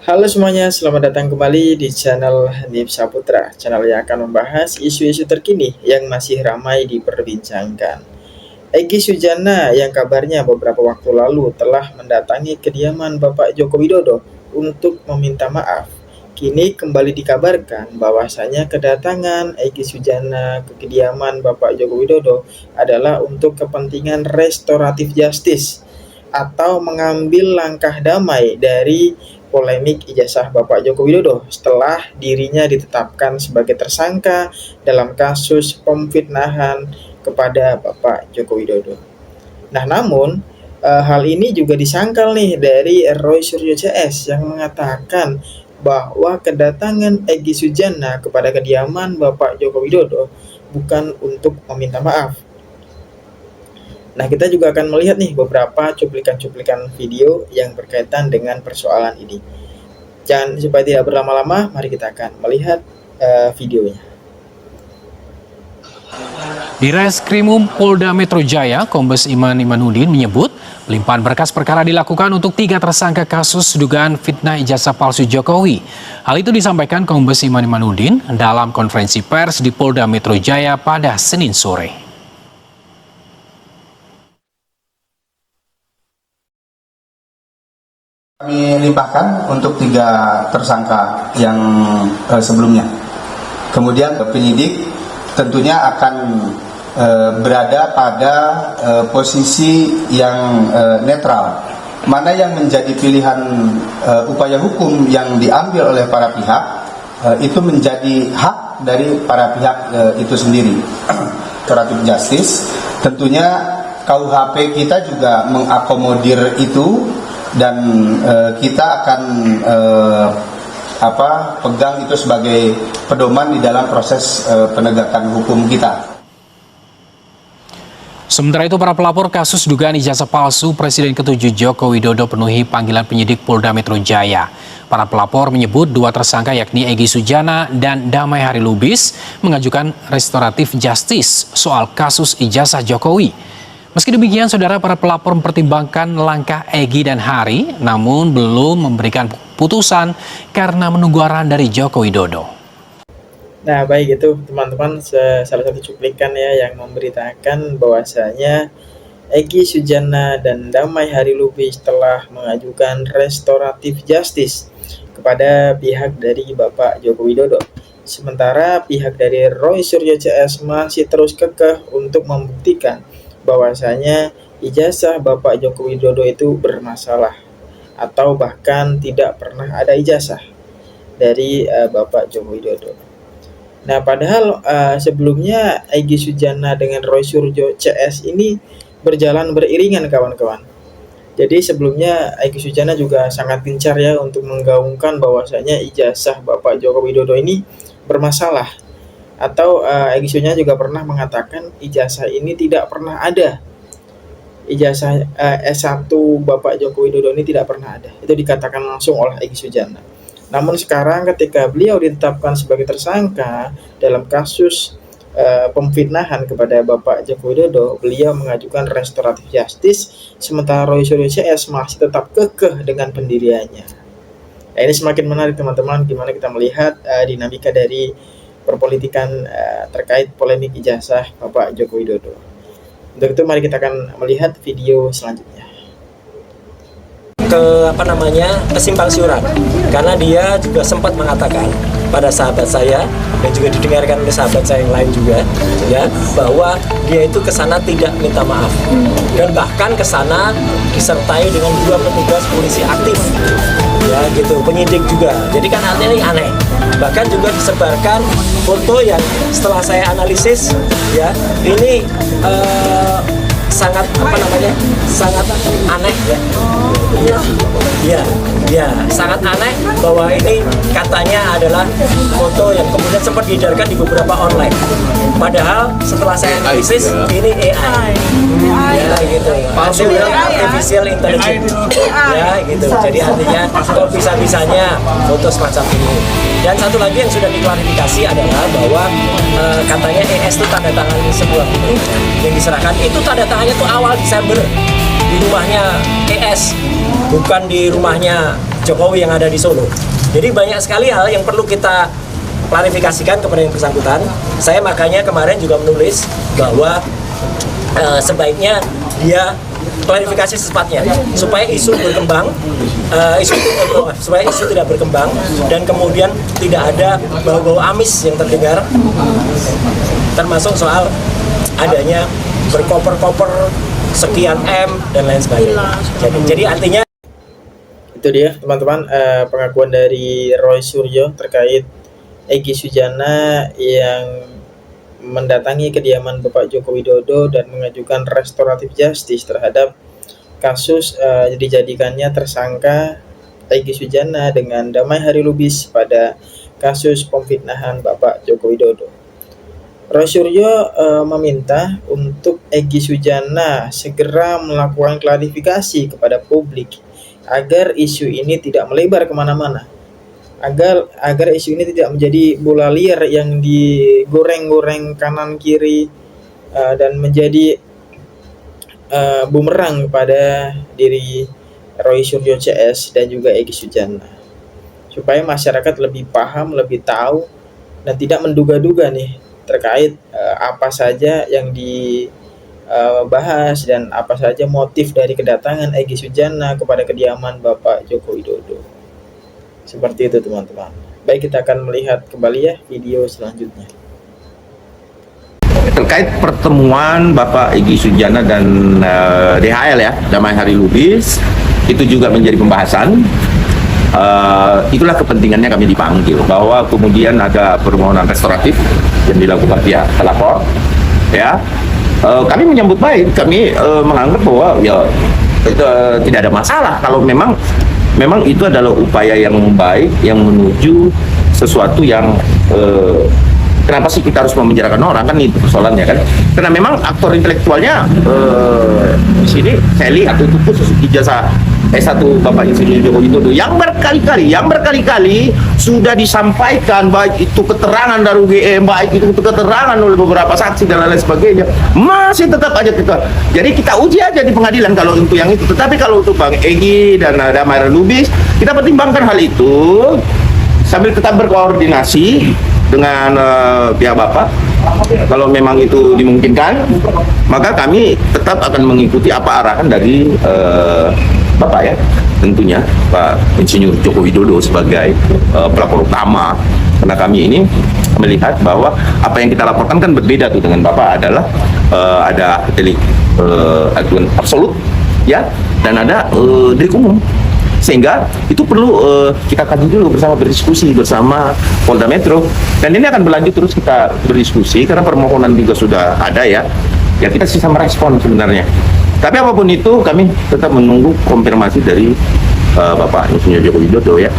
Halo semuanya, selamat datang kembali di channel Hanif Saputra, channel yang akan membahas isu-isu terkini yang masih ramai diperbincangkan. Egy Sujana yang kabarnya beberapa waktu lalu telah mendatangi kediaman Bapak Joko Widodo untuk meminta maaf. Kini kembali dikabarkan bahwasanya kedatangan Egy Sujana ke kediaman Bapak Joko Widodo adalah untuk kepentingan restoratif justice atau mengambil langkah damai dari polemik ijazah Bapak Joko Widodo setelah dirinya ditetapkan sebagai tersangka dalam kasus pemfitnahan kepada Bapak Joko Widodo. Nah, namun hal ini juga disangkal nih dari Roy Suryo CS yang mengatakan bahwa kedatangan Egy Sujana kepada kediaman Bapak Joko Widodo bukan untuk meminta maaf. Nah, kita juga akan melihat nih beberapa cuplikan-cuplikan video yang berkaitan dengan persoalan ini. Jangan supaya tidak berlama-lama, mari kita akan melihat videonya. Di Reskrimum Polda Metro Jaya, Kombes Iman Imanuddin menyebut limpahan berkas perkara dilakukan untuk 3 tersangka kasus dugaan fitnah ijazah palsu Jokowi. Hal itu disampaikan Kombes Iman Imanuddin dalam konferensi pers di Polda Metro Jaya pada Senin sore. Kami limpahkan untuk 3 tersangka yang sebelumnya. Kemudian penyidik tentunya akan berada pada posisi yang netral. Mana yang menjadi pilihan upaya hukum yang diambil oleh para pihak itu menjadi hak dari para pihak itu sendiri. Restoratif justice tentunya KUHP kita juga mengakomodir itu. Dan kita akan pegang itu sebagai pedoman di dalam proses penegakan hukum kita. Sementara itu, para pelapor kasus dugaan ijazah palsu Presiden ke-7 Joko Widodo penuhi panggilan penyidik Polda Metro Jaya. Para pelapor menyebut 2 tersangka yakni Egy Sujana dan Damai Hari Lubis mengajukan restoratif justice soal kasus ijazah Jokowi. Meski demikian, saudara, para pelapor mempertimbangkan langkah Egy dan Hari, namun belum memberikan putusan karena menunggu arahan dari Joko Widodo. Nah, baik, itu teman-teman salah satu cuplikan ya yang memberitakan bahwasanya Egy Sujana dan Damai Hari Lubis telah mengajukan restoratif justice kepada pihak dari Bapak Joko Widodo. Sementara pihak dari Roy Suryo CS masih terus kekeh untuk membuktikan bahwasanya ijazah Bapak Joko Widodo itu bermasalah atau bahkan tidak pernah ada ijazah dari Bapak Joko Widodo. Nah, padahal sebelumnya Egy Sujana dengan Roy Suryo CS ini berjalan beriringan, kawan-kawan. Jadi sebelumnya Egy Sujana juga sangat gencar ya untuk menggaungkan bahwasanya ijazah Bapak Joko Widodo ini bermasalah. Atau Egy Sujana juga pernah mengatakan ijazah ini tidak pernah ada. Ijazah S1 Bapak Joko Widodo ini tidak pernah ada. Itu dikatakan langsung oleh Egy Sujana. Namun sekarang ketika beliau ditetapkan sebagai tersangka dalam kasus pemfitnahan kepada Bapak Joko Widodo, beliau mengajukan restoratif justice, sementara Roy Suryo CS masih tetap kekeh dengan pendiriannya. Nah, ini semakin menarik, teman-teman, gimana kita melihat dinamika dari perpolitikan terkait polemik ijazah Bapak Joko Widodo. Untuk itu mari kita akan melihat video selanjutnya. Kesimpang siuran, karena dia juga sempat mengatakan pada sahabat saya dan juga didengarkan oleh sahabat saya yang lain juga, ya, bahwa dia itu kesana tidak minta maaf dan bahkan kesana disertai dengan 2 petugas polisi aktif, ya gitu, penyidik juga. Jadi kan artinya ini aneh. Bahkan juga disebarkan foto yang setelah saya analisis, ya, ini sangat sangat aneh, ya, sangat aneh bahwa ini katanya adalah foto yang kemudian sempat diedarkan di beberapa online. Padahal setelah saya analisis ini AI, ya gitu, artificial intelligence, ya gitu. Jadi artinya kok bisa-bisanya foto semacam ini. Dan satu lagi yang sudah diklarifikasi adalah bahwa katanya ES itu tanda tangan sebuah buku yang diserahkan, itu tanda tangannya tuh awal Desember di rumahnya ES, bukan di rumahnya Jokowi yang ada di Solo. Jadi banyak sekali hal yang perlu kita klarifikasikan kepada yang bersangkutan. Saya makanya kemarin juga menulis bahwa sebaiknya dia klarifikasi secepatnya supaya isu berkembang, supaya isu tidak berkembang dan kemudian tidak ada bau-bau amis yang terdengar, termasuk soal adanya berkoper-koper sekian M dan lain sebagainya. Jadi artinya Itu dia teman-teman, pengakuan dari Roy Suryo terkait Egy Sujana yang mendatangi kediaman Bapak Joko Widodo dan mengajukan restoratif justice terhadap kasus dijadikannya tersangka Egy Sujana dengan Damai Hari Lubis pada kasus pemfitnahan Bapak Joko Widodo. Roy Suryo meminta untuk Egy Sujana segera melakukan klarifikasi kepada publik agar isu ini tidak melebar kemana-mana, agar isu ini tidak menjadi bola liar yang digoreng-goreng kanan kiri dan menjadi bumerang pada diri Roy Suryo CS dan juga Egy Sujana, supaya masyarakat lebih paham, lebih tahu dan tidak menduga-duga nih terkait apa saja yang dibahas dan apa saja motif dari kedatangan Egy Sujana kepada kediaman Bapak Joko Widodo. Seperti itu teman-teman. Baik, kita akan melihat kembali ya video selanjutnya. Terkait pertemuan Bapak Egy Sujana dan DHL ya, Damai Hari Lubis, itu juga menjadi pembahasan. Itulah kepentingannya kami dipanggil, bahwa kemudian ada permohonan restoratif yang dilakukan pihak pelapor. Ya, kami menyambut baik, kami menganggap bahwa ya tidak ada masalah kalau memang itu adalah upaya yang baik yang menuju sesuatu yang kenapa sih kita harus memenjarakan orang, kan itu persoalannya kan, karena memang aktor intelektualnya di sini saya lihat itu khusus ijazah S1 Bapak Insinyur Joko Widodo yang berkali-kali sudah disampaikan, baik itu keterangan dari UGM, baik itu keterangan oleh beberapa saksi dan lain sebagainya, masih tetap aja jadi kita uji aja di pengadilan kalau untuk yang itu. Tetapi kalau untuk Bang Egy dan Damai Hari Lubis, kita pertimbangkan hal itu sambil tetap berkoordinasi dengan pihak Bapak. Kalau memang itu dimungkinkan, maka kami tetap akan mengikuti apa arahan dari Bapak ya, tentunya Pak Insinyur Joko Widodo sebagai pelapor utama. Karena kami ini melihat bahwa apa yang kita laporkan kan berbeda tuh dengan Bapak, adalah ada delik aduan absolut ya, dan ada delik umum. Sehingga itu perlu kita kaji dulu bersama, berdiskusi bersama Polda Metro, dan ini akan berlanjut terus kita berdiskusi karena permohonan juga sudah ada ya kita sisa merespon sebenarnya. Tapi apapun itu kami tetap menunggu konfirmasi dari Bapak Insinyur Joko Widodo ya,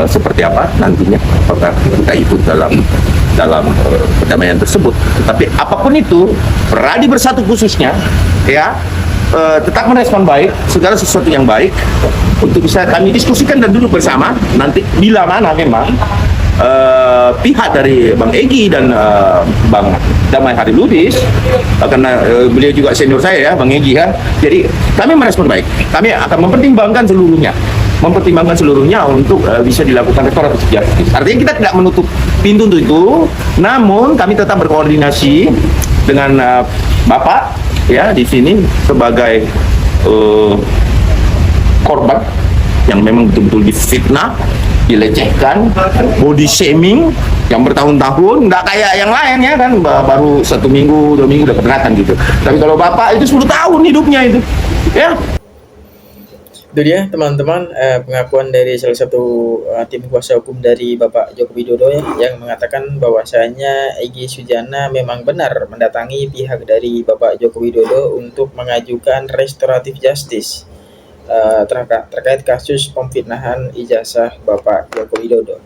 seperti apa nantinya, apakah kita ikut dalam perdamaian tersebut. Tapi apapun itu, Pradi Bersatu khususnya ya tetap merespon baik segala sesuatu yang baik untuk bisa kami diskusikan dan duduk bersama. Nanti bila mana memang pihak dari Bang Egy dan Bang Damai Hari Lubis, karena beliau juga senior saya ya, Bang Egy kan, jadi kami merespon baik. Kami akan mempertimbangkan seluruhnya untuk bisa dilakukan restoratif justice. Artinya kita tidak menutup pintu untuk itu, namun kami tetap berkoordinasi dengan Bapak ya di sini sebagai korban yang memang betul-betul difitnah, dilecehkan, body shaming yang bertahun-tahun, nggak kayak yang lain ya kan, baru 1 minggu 2 minggu udah keberatan gitu. Tapi kalau Bapak itu 10 tahun hidupnya itu ya. Itu dia teman-teman, pengakuan dari salah satu tim kuasa hukum dari Bapak Joko Widodo ya, yang mengatakan bahwasanya Egy Sujana memang benar mendatangi pihak dari Bapak Joko Widodo untuk mengajukan restoratif justice terkait kasus pemfitnahan ijazah Bapak Joko Widodo.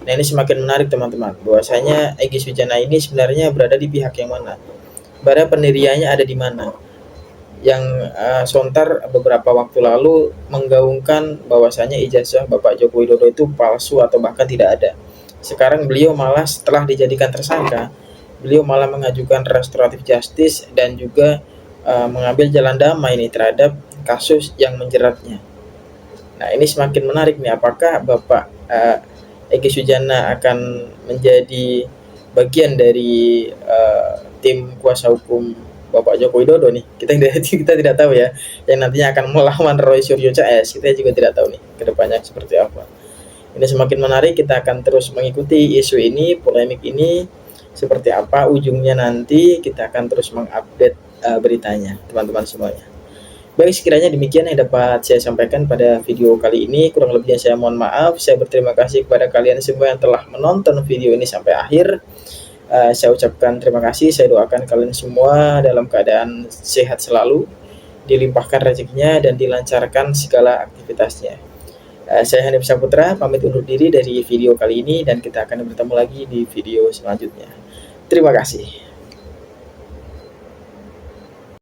Nah, ini semakin menarik teman-teman, bahwasanya Egy Sujana ini sebenarnya berada di pihak yang mana, bara pendiriannya ada di mana, yang sontar beberapa waktu lalu menggaungkan bahwasanya ijazah Bapak Joko Widodo itu palsu atau bahkan tidak ada. Sekarang beliau malah setelah dijadikan tersangka, beliau malah mengajukan restoratif justice dan juga mengambil jalan damai ini terhadap kasus yang menjeratnya. Nah, ini semakin menarik nih, apakah Bapak Egy Sujana akan menjadi bagian dari tim kuasa hukum Bapak Joko Widodo nih? Kita tidak tahu ya, yang nantinya akan melawan Roy Suryo CS. Kita juga tidak tahu nih kedepannya seperti apa. Ini semakin menarik, kita akan terus mengikuti isu ini, polemik ini seperti apa ujungnya nanti. Kita akan terus mengupdate beritanya, teman-teman semuanya. Baik, sekiranya demikian yang dapat saya sampaikan pada video kali ini. Kurang lebihnya saya mohon maaf. Saya berterima kasih kepada kalian semua yang telah menonton video ini sampai akhir. Saya ucapkan terima kasih. Saya doakan kalian semua dalam keadaan sehat selalu, dilimpahkan rezekinya, dan dilancarkan segala aktivitasnya. Saya Hanif Saputra, pamit undur diri dari video kali ini, dan kita akan bertemu lagi di video selanjutnya. Terima kasih.